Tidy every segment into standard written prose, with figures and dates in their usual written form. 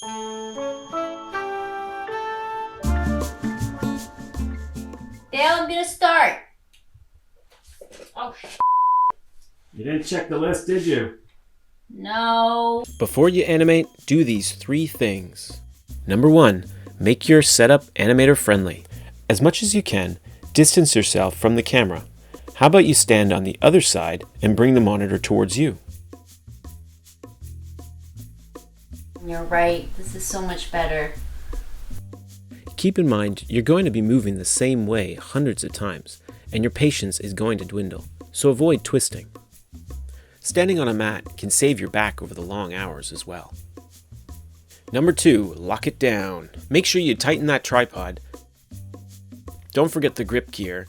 Dale, I'm gonna start. Oh, You didn't check the list, did you? no. Before you animate, do these 3 things. Number 1, make your setup animator friendly. As much as you can, distance yourself from the camera. How about you stand on the other side and bring the monitor towards you? You're right. This is so much better. Keep in mind, you're going to be moving the same way hundreds of times, and your patience is going to dwindle, so avoid twisting. Standing on a mat can save your back over the long hours as well. Number 2, lock it down. Make sure you tighten that tripod. Don't forget the grip gear,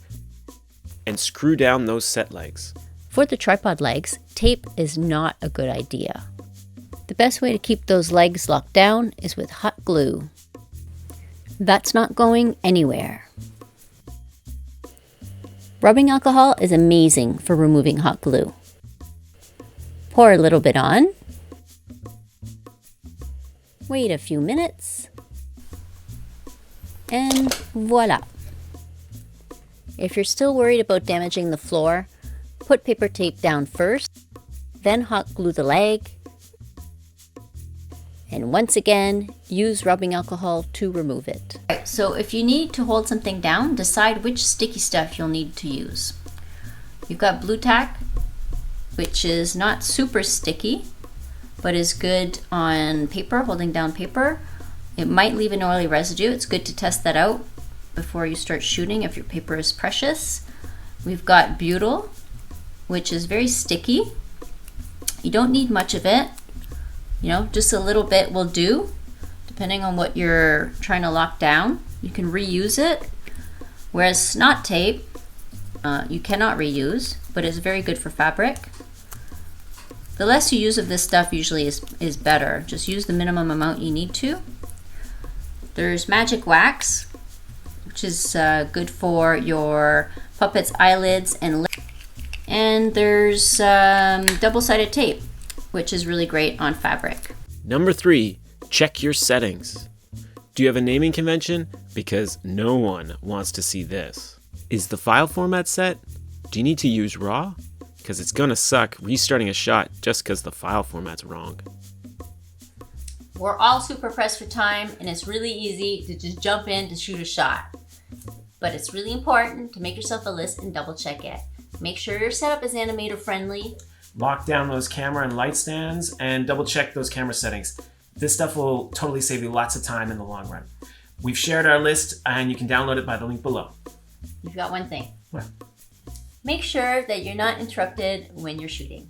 and screw down those set legs. For the tripod legs, tape is not a good idea. The best way to keep those legs locked down is with hot glue. That's not going anywhere. Rubbing alcohol is amazing for removing hot glue. Pour a little bit on. Wait a few minutes. And voila. If you're still worried about damaging the floor, put paper tape down first, then hot glue the leg, and once again, use rubbing alcohol to remove it. Right, so if you need to hold something down, decide which sticky stuff you'll need to use. You've got blue tack, which is not super sticky, but is good on paper, holding down paper. It might leave an oily residue. It's good to test that out before you start shooting if your paper is precious. We've got butyl, which is very sticky. You don't need much of it. You know, just a little bit will do, depending on what you're trying to lock down. You can reuse it, whereas snot tape, you cannot reuse, but it's very good for fabric. The less you use of this stuff usually is better. Just use the minimum amount you need to. There's magic wax, which is good for your puppet's eyelids and lips. And there's double-sided tape, which is really great on fabric. Number 3, check your settings. Do you have a naming convention? Because no one wants to see this. Is the file format set? Do you need to use RAW? Because it's gonna suck restarting a shot just because the file format's wrong. We're all super pressed for time, and it's really easy to just jump in to shoot a shot. But it's really important to make yourself a list and double check it. Make sure your setup is animator friendly. Lock down those camera and light stands and double check those camera settings. This stuff will totally save you lots of time in the long run. We've shared our list and you can download it by the link below. You've got one thing. What? Make sure that you're not interrupted when you're shooting.